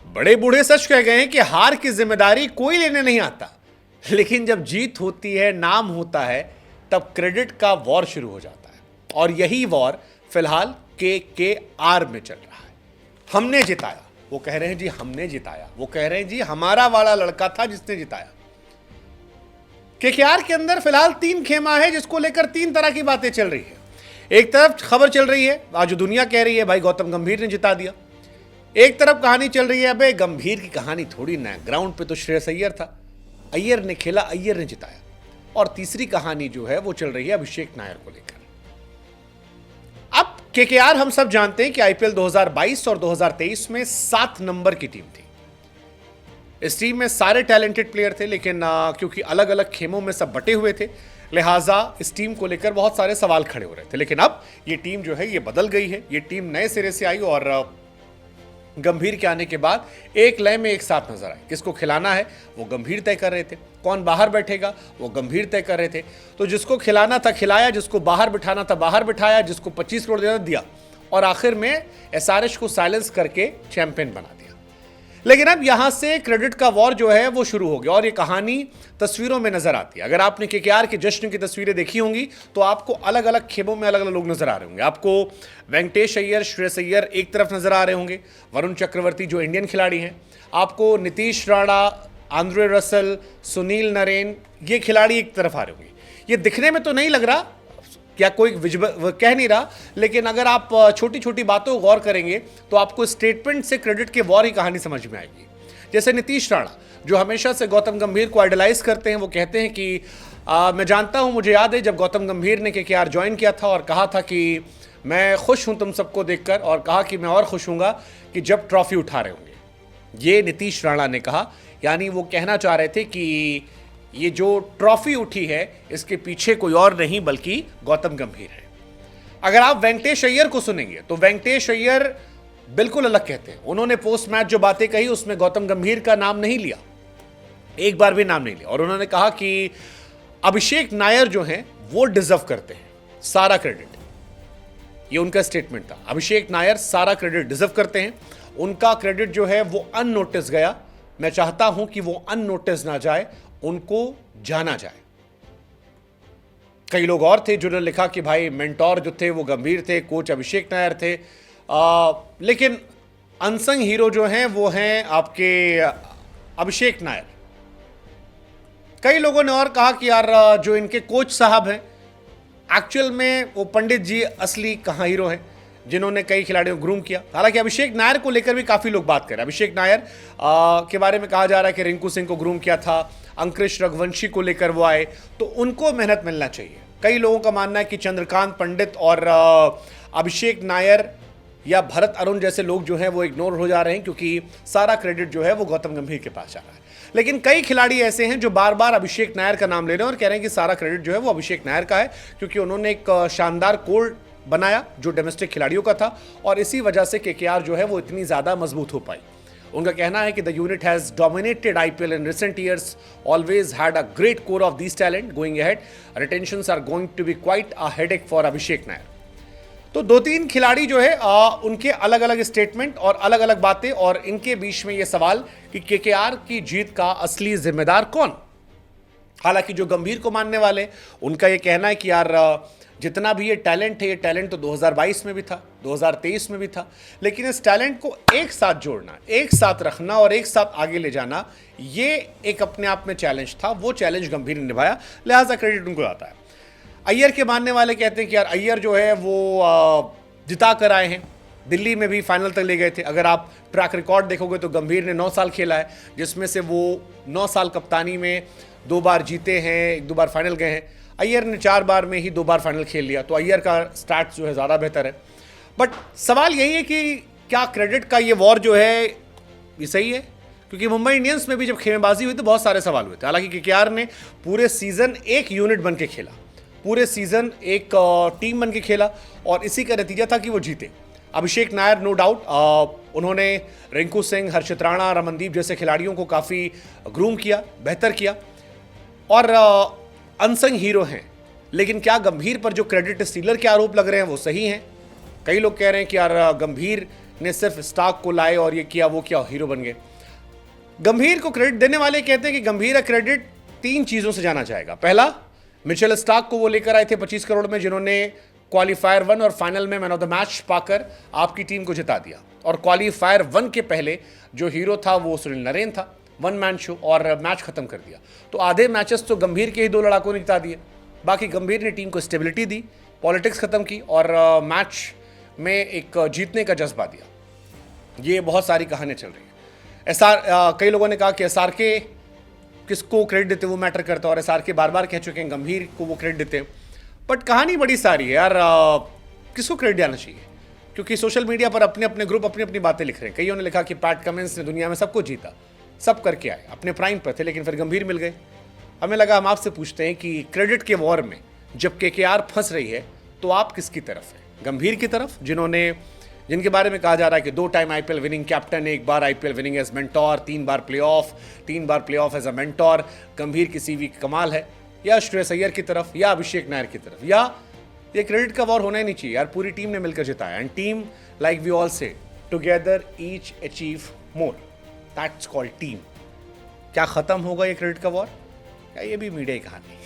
बड़े बूढ़े सच कह गए हैं कि हार की जिम्मेदारी कोई लेने नहीं आता, लेकिन जब जीत होती है, नाम होता है, तब क्रेडिट का वॉर शुरू हो जाता है। और यही वॉर फिलहाल KKR में चल रहा है। हमने जिताया, वो कह रहे हैं जी हमने जिताया, वो कह रहे हैं जी हमारा वाला लड़का था जिसने जिताया। KKR के अंदर फिलहाल 3 खेमा है, जिसको लेकर 3 तरह की बातें चल रही है। एक तरफ खबर चल रही है, आज दुनिया कह रही है भाई गौतम गंभीर ने जिता दिया। एक तरफ कहानी चल रही है, अबे गंभीर की कहानी थोड़ी ना, ग्राउंड पे तो श्रेयस अय्यर था, अय्यर ने खेला, अय्यर ने जिताया। और तीसरी कहानी जो है वो चल रही है अभिषेक नायर को लेकर। अब KKR हम सब जानते हैं कि IPL 2022 और 2023 में 7 नंबर की टीम थी। इस टीम में सारे टैलेंटेड प्लेयर थे, लेकिन क्योंकि अलग अलग खेमों में सब बटे हुए थे, लिहाजा इस टीम को लेकर बहुत सारे सवाल खड़े हो रहे थे। लेकिन अब ये टीम जो है ये बदल गई है, ये टीम नए सिरे से आई और गंभीर के आने के बाद एक लय में एक साथ नजर आए। किसको खिलाना है वो गंभीर तय कर रहे थे, कौन बाहर बैठेगा वो गंभीर तय कर रहे थे। तो जिसको खिलाना था खिलाया, जिसको बाहर बिठाना था बाहर बिठाया, जिसको 25 करोड़ देना दिया, और आखिर में SRH को साइलेंस करके चैंपियन बना दिया। लेकिन अब यहां से क्रेडिट का वॉर जो है वो शुरू हो गया और ये कहानी तस्वीरों में नजर आती है। अगर आपने KKR के जश्न की तस्वीरें देखी होंगी तो आपको अलग अलग खेमों में अलग अलग लोग नजर आ रहे होंगे। आपको वेंकटेश अय्यर, श्रेयस अय्यर एक तरफ नजर आ रहे होंगे, वरुण चक्रवर्ती जो इंडियन खिलाड़ी हैं, आपको नीतीश राणा, आंद्रे रसल, सुनील नरेन, ये खिलाड़ी एक तरफ आ रहे होंगे। ये दिखने में तो नहीं लग रहा, क्या कोई कह नहीं रहा, लेकिन अगर आप छोटी छोटी बातों को गौर करेंगे तो आपको स्टेटमेंट से क्रेडिट के वॉर की कहानी समझ में आएगी। जैसे नीतीश राणा जो हमेशा से गौतम गंभीर को आइडलाइज करते हैं, वो कहते हैं कि मैं जानता हूं, मुझे याद है जब गौतम गंभीर ने KKR ज्वाइन किया था और कहा था कि मैं खुश हूं तुम सबको देखकर, और कहा कि मैं और खुश हूंगा कि जब ट्रॉफी उठा रहे होंगे। ये नीतीश राणा ने कहा, यानी वो कहना चाह रहे थे कि ये जो ट्रॉफी उठी है इसके पीछे कोई और नहीं बल्कि गौतम गंभीर है। अगर आप वेंकटेश अय्यर को सुनेंगे तो वेंकटेश अय्यर बिल्कुल अलग कहते हैं। उन्होंने पोस्ट मैच जो बातें कही उसमें गौतम गंभीर का नाम नहीं लिया, एक बार भी नाम नहीं लिया, और उन्होंने कहा कि अभिषेक नायर जो हैं वो डिजर्व करते हैं सारा क्रेडिट। ये उनका स्टेटमेंट था, अभिषेक नायर सारा क्रेडिट डिजर्व करते हैं, उनका क्रेडिट जो है वो अननोटिस गया। मैं चाहता हूं कि वो अननोटिस ना जाए, उनको जाना जाए। कई लोग और थे जिन्होंने लिखा कि भाई मेंटोर जो थे वो गंभीर थे, कोच अभिषेक नायर थे, लेकिन अनसंग हीरो जो हैं वो हैं आपके अभिषेक नायर। कई लोगों ने और कहा कि यार जो इनके कोच साहब हैं एक्चुअल में वो पंडित जी असली कहाँ हीरो हैं जिन्होंने कई खिलाड़ियों को ग्रूम किया। हालांकि अभिषेक नायर को लेकर भी काफी लोग बात कर रहे हैं। अभिषेक नायर के बारे में कहा जा रहा है कि रिंकू सिंह को ग्रूम किया था, अंकुरिश रघुवंशी को लेकर वो आए, तो उनको मेहनत मिलना चाहिए। कई लोगों का मानना है कि चंद्रकांत पंडित और अभिषेक नायर या भरत अरुण जैसे लोग जो हैं वो इग्नोर हो जा रहे हैं, क्योंकि सारा क्रेडिट जो है वो गौतम गंभीर के पास जा रहा है। लेकिन कई खिलाड़ी ऐसे हैं जो बार बार अभिषेक नायर का नाम ले रहे हैं और कह रहे हैं कि सारा क्रेडिट जो है वो अभिषेक नायर का है, क्योंकि उन्होंने एक शानदार कोड बनाया जो डोमेस्टिक खिलाड़ियों का था, और इसी वजह से KKR जो है वो इतनी ज्यादा मजबूत हो पाई। उनका कहना है कि the unit has dominated IPL in recent years, always had a great core of this talent going ahead, retentions are going to be quite a headache for Abhishek Nayar. तो 2-3 खिलाड़ी जो है उनके अलग अलग स्टेटमेंट और अलग अलग बातें, और इनके बीच में ये सवाल कि KKR की जीत का असली जिम्मेदार कौन। हालांकि जो गंभीर को मानने वाले उनका ये कहना है कि यार जितना भी ये टैलेंट है, ये टैलेंट तो 2022 में भी था, 2023 में भी था, लेकिन इस टैलेंट को एक साथ जोड़ना, एक साथ रखना और एक साथ आगे ले जाना, ये एक अपने आप में चैलेंज था। वो चैलेंज गंभीर ने निभाया, लिहाजा क्रेडिट उनको आता है। अय्यर के मानने वाले कहते हैं कि यार अय्यर जो है वो जिता कर आए हैं, दिल्ली में भी फाइनल तक ले गए थे। अगर आप ट्रैक रिकॉर्ड देखोगे तो गंभीर ने 9 साल खेला है, जिसमें से वो 9 साल कप्तानी में 2 बार जीते हैं, 1-2 बार फाइनल गए हैं। अय्यर ने 4 बार में ही 2 बार फाइनल खेल लिया, तो अय्यर का स्टैट्स जो है ज़्यादा बेहतर है। बट सवाल यही है कि क्या क्रेडिट का ये वॉर जो है ये सही है, क्योंकि मुंबई इंडियंस में भी जब खेमेबाजी हुई तो बहुत सारे सवाल हुए थे। हालांकि KKR ने पूरे सीजन एक यूनिट बन के खेला, पूरे सीजन एक टीम बन के खेला, और इसी का नतीजा था कि वो जीते। अभिषेक नायर नो डाउट उन्होंने रिंकू सिंह, हर्षित राणा, रमनदीप जैसे खिलाड़ियों को काफ़ी ग्रूम किया, बेहतर किया, और अनसंग हीरो हैं। लेकिन क्या गंभीर पर जो क्रेडिट स्टीलर के आरोप लग रहे हैं वो सही हैं? कई लोग कह रहे हैं कि यार गंभीर ने सिर्फ स्टार्क को लाए और ये किया वो किया, हीरो बन गए। गंभीर को क्रेडिट देने वाले कहते हैं कि गंभीर का क्रेडिट 3 चीजों से जाना जाएगा। पहला, मिचेल स्टार्क को वो लेकर आए थे 25 करोड़ में, जिन्होंने क्वालीफायर 1 और फाइनल में मैन ऑफ द मैच पाकर आपकी टीम को जिता दिया। और क्वालीफायर 1 के पहले जो हीरो था वो सुनील नरेन था, 1 मैन शो, और मैच खत्म कर दिया। तो आधे मैचेस तो गंभीर के ही 2 लड़ाकों ने जिता दिए। बाकी गंभीर ने टीम को स्टेबिलिटी दी, पॉलिटिक्स खत्म की और मैच में एक जीतने का जज्बा दिया। ये बहुत सारी कहानियां चल रही है। कई लोगों ने कहा कि SRK किसको क्रेडिट देते वो मैटर करता है, और SRK बार बार कह चुके हैं गंभीर को वो क्रेडिट देते हैं। बट कहानी बड़ी सारी है यार, किसको क्रेडिट देना चाहिए? क्योंकि सोशल मीडिया पर अपने अपने ग्रुप अपनी अपनी बातें लिख रहे हैं। कईयों ने लिखा कि पैट कमिंस ने दुनिया में सब कुछ जीता, सब करके आए, अपने प्राइम पर थे, लेकिन फिर गंभीर मिल गए। हमें लगा हम आपसे पूछते हैं कि क्रेडिट के वॉर में जब KKR फंस रही है तो आप किसकी तरफ हैं? गंभीर की तरफ, जिनके बारे में कहा जा रहा है कि 2 टाइम IPL विनिंग कैप्टन, 1 बार IPL विनिंग एज मेंटोर, 3 बार playoff as a mentor, Gambhir की CV कमाल है, या श्रेयस अय्यर की तरफ, या अभिषेक नायर की तरफ? या ये क्रेडिट का वॉर होना ही नहीं चाहिए यार, पूरी टीम ने मिलकर जिताया। And team, like we all say, together each achieve more, that's called team. क्या खत्म होगा ये क्रेडिट का वॉर, या ये भी मीडिया की कहानी?